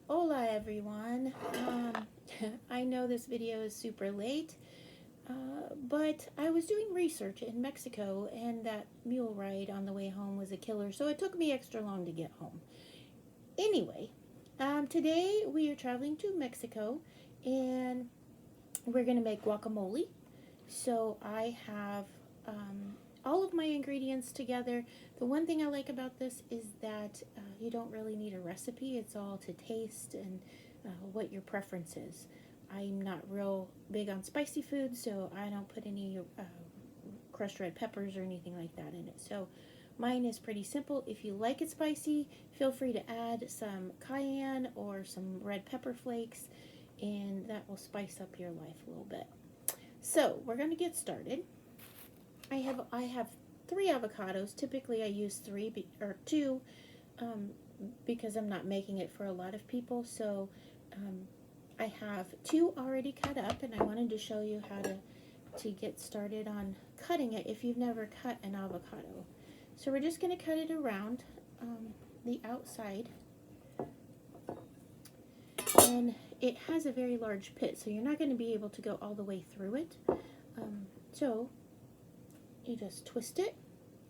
Hola everyone. I know this video is super late, but I was doing research in Mexico and that mule ride on the way home was a killer, so it took me extra long to get home. Anyway, today we are traveling to Mexico and we're going to make guacamole. So I have all of my ingredients together. The one thing I like about this is that you don't really need a recipe. It's all to taste and what your preference is. I'm not real big on spicy food, so I don't put any crushed red peppers or anything like that in it. So mine is pretty simple. If you like it spicy, feel free to add some cayenne or some red pepper flakes, and that will spice up your life a little bit. So we're going to get started. I have 3 avocados. Typically I use 3 or 2 because I'm not making it for a lot of people. So I have 2 already cut up, and I wanted to show you how to get started on cutting it if you've never cut an avocado. So we're just going to cut it around the outside. And it has a very large pit, so you're not going to be able to go all the way through it. So you just twist it,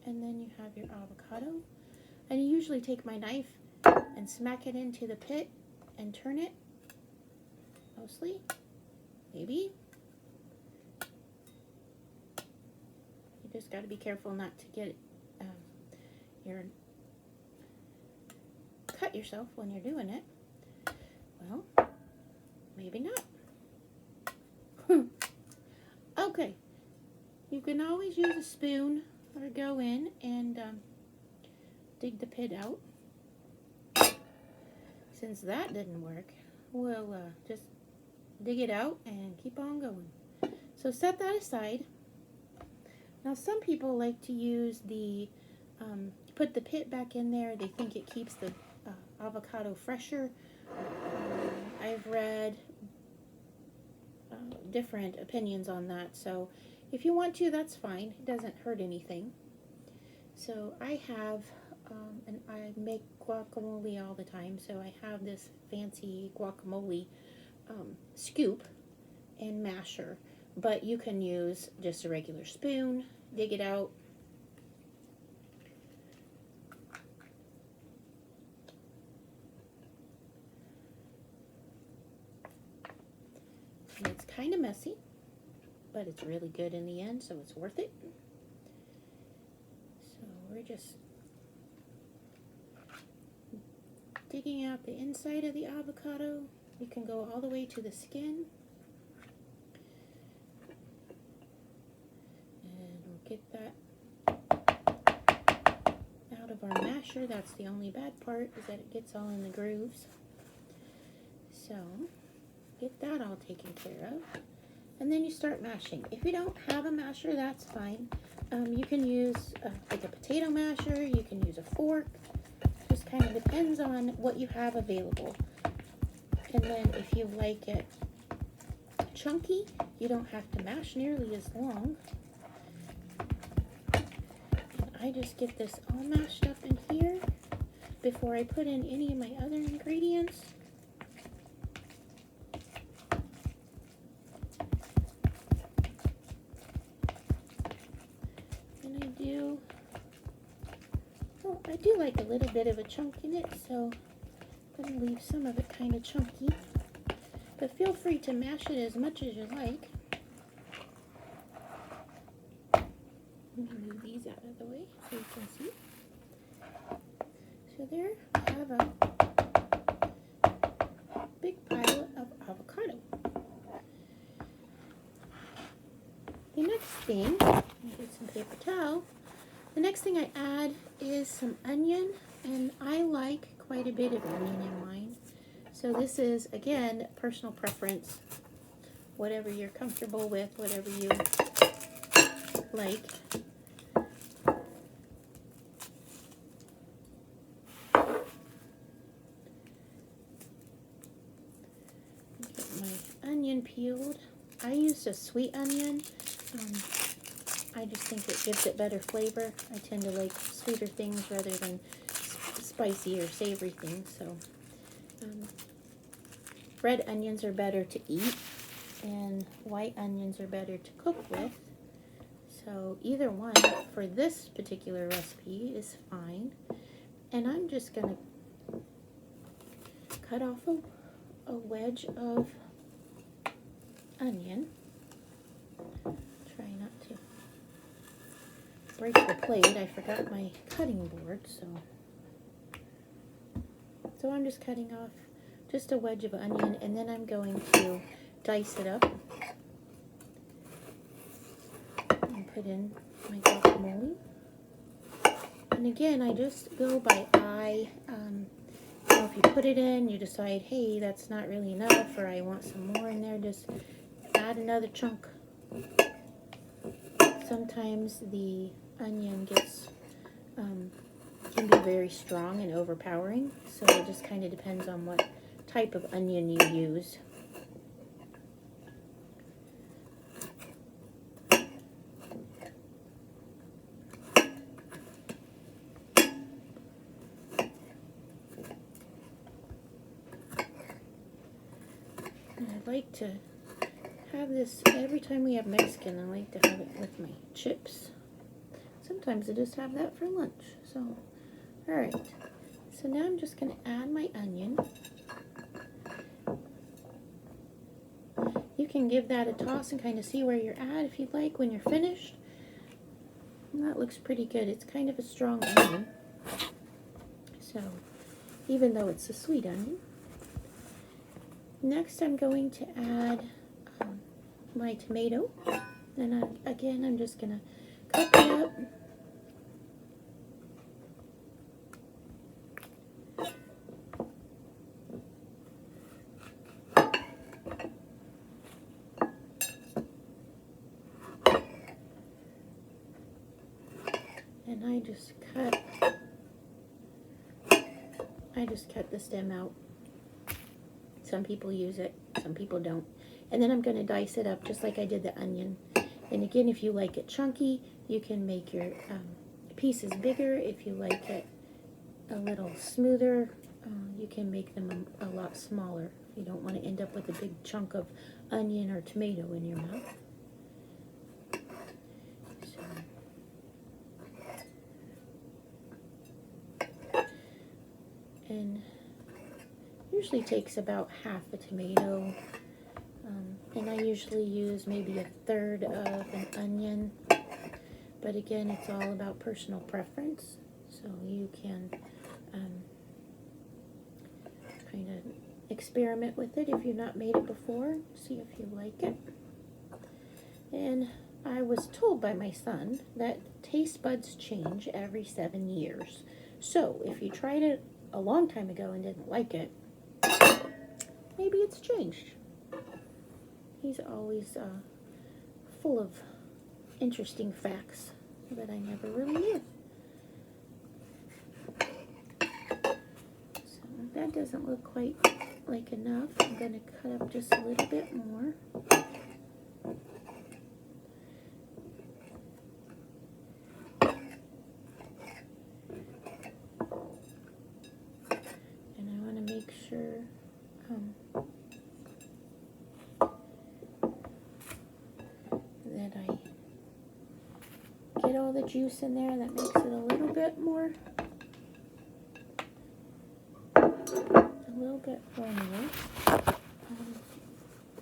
and then you have your avocado. And you usually take my knife and smack it into the pit and turn it, mostly, maybe. You just got to be careful not to get cut yourself when you're doing it. Well, maybe not. Okay. You can always use a spoon or go in and dig the pit out. Since that didn't work, we'll just dig it out and keep on going. So set that aside. Now some people like to use put the pit back in there. They think it keeps the avocado fresher. I've read different opinions on that, so if you want to, that's fine. It doesn't hurt anything. So I have, and I make guacamole all the time, so I have this fancy guacamole scoop and masher. But you can use just a regular spoon, dig it out. And it's kind of messy, but it's really good in the end, so it's worth it. So we're just digging out the inside of the avocado. You can go all the way to the skin. And we'll get that out of our masher. That's the only bad part, is that it gets all in the grooves. So get that all taken care of. And then you start mashing. If you don't have a masher, that's fine. You can use like a potato masher. You can use a fork. Just kind of depends on what you have available. And then if you like it chunky, you don't have to mash nearly as long. And I just get this all mashed up in here before I put in any of my other ingredients. I do like a little bit of a chunk in it, so I'm going to leave some of it kind of chunky. But feel free to mash it as much as you like. Let me move these out of the way so you can see. So there I have a big pile of avocado. The next thing, get some paper towel. The next thing I add is some onion, and I like quite a bit of onion in mine. So this is, again, personal preference, whatever you're comfortable with, whatever you like. Get my onion peeled. I used a sweet onion. I just think it gives it better flavor. I tend to like sweeter things rather than spicy or savory things. So red onions are better to eat, and white onions are better to cook with. So either one for this particular recipe is fine. And I'm just going to cut off a wedge of onion. Try not to break the plate. I forgot my cutting board, so I'm just cutting off just a wedge of onion, and then I'm going to dice it up and put in my guacamole. And again, I just go by eye. If you put it in, you decide, hey, that's not really enough, or I want some more in there, just add another chunk. Sometimes the onion gets can be very strong and overpowering, so it just kind of depends on what type of onion you use. I like to have this every time we have Mexican. I like to have it with my chips. Sometimes I just have that for lunch. So, alright. So now I'm just going to add my onion. You can give that a toss and kind of see where you're at if you'd like when you're finished. And that looks pretty good. It's kind of a strong onion. So, even though it's a sweet onion. Next, I'm going to add my tomato. And again, I'm just going to cut it up. And I just cut the stem out. Some people use it, some people don't. And then I'm going to dice it up just like I did the onion. And again, if you like it chunky, you can make your pieces bigger. If you like it a little smoother, you can make them a lot smaller. If you don't want to end up with a big chunk of onion or tomato in your mouth. And usually takes about half a tomato, and I usually use maybe a third of an onion, but again, it's all about personal preference, so you can kind of experiment with it if you've not made it before, see if you like it. And I was told by my son that taste buds change every 7 years, so if you tried it a long time ago and didn't like it, maybe it's changed. He's always full of interesting facts that I never really knew. So that doesn't look quite like enough. I'm going to cut up just a little bit more. And I want to make sure that I get all the juice in there. That makes it a little bit more runnier,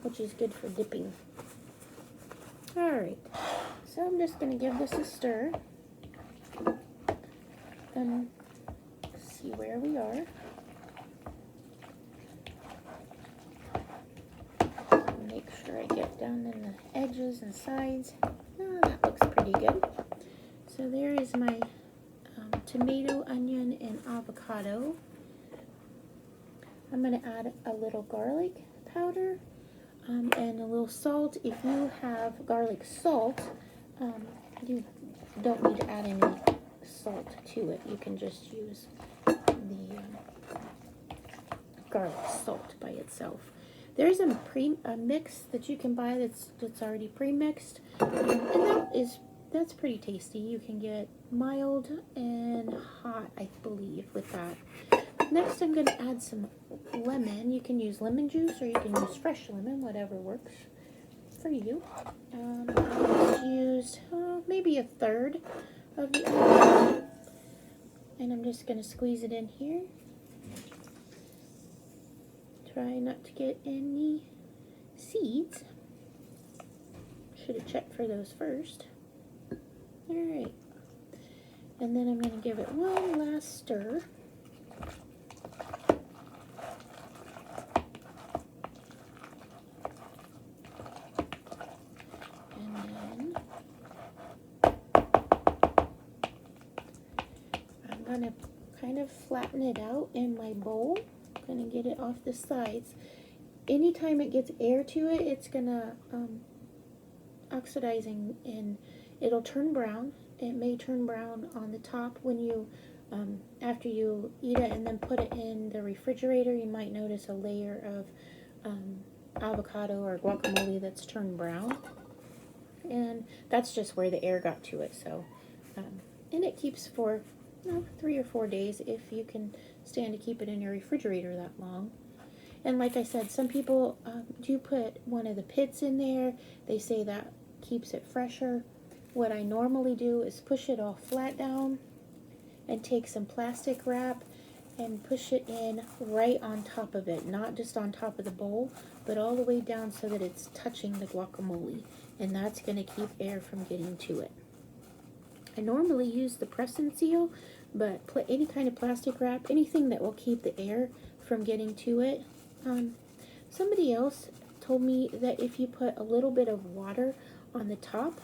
which is good for dipping. Alright, so I'm just going to give this a stir, then see where we are. Make sure I get down in the edges and sides. Oh, that looks pretty good. So there is my tomato, onion, and avocado. I'm going to add a little garlic powder and a little salt. If you have garlic salt, you don't need to add any salt to it. You can just use the garlic salt by itself. There's a mix that you can buy that's already pre-mixed, and that's pretty tasty. You can get mild and hot, I believe, with that. Next, I'm going to add some lemon. You can use lemon juice or you can use fresh lemon, whatever works for you. I just used maybe a third of the lemon, and I'm just going to squeeze it in here. Try not to get any seeds. Should have checked for those first. Alright. And then I'm going to give it one last stir. And then I'm going to kind of flatten it out in my bowl. I'm going to get it off the sides. Anytime it gets air to it, it's going to oxidizing and it'll turn brown. It may turn brown on the top when you after you eat it and then put it in the refrigerator. You might notice a layer of avocado or guacamole that's turned brown, and that's just where the air got to it. So and it keeps for 3 or 4 days if you can stand to keep it in your refrigerator that long. And like I said, some people do put one of the pits in there. They say that keeps it fresher. What I normally do is push it all flat down and take some plastic wrap and push it in right on top of it. Not just on top of the bowl, but all the way down so that it's touching the guacamole. And that's going to keep air from getting to it. I normally use the press and seal, but any kind of plastic wrap, anything that will keep the air from getting to it. Somebody else told me that if you put a little bit of water on the top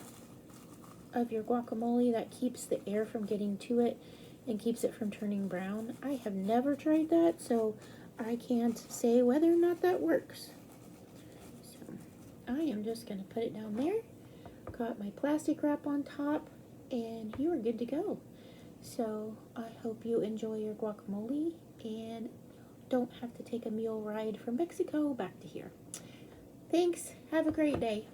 of your guacamole, that keeps the air from getting to it and keeps it from turning brown. I have never tried that, so I can't say whether or not that works. So I am just going to put it down there, got my plastic wrap on top, and you are good to go. So I hope you enjoy your guacamole and don't have to take a mule ride from Mexico back to here. Thanks. Have a great day.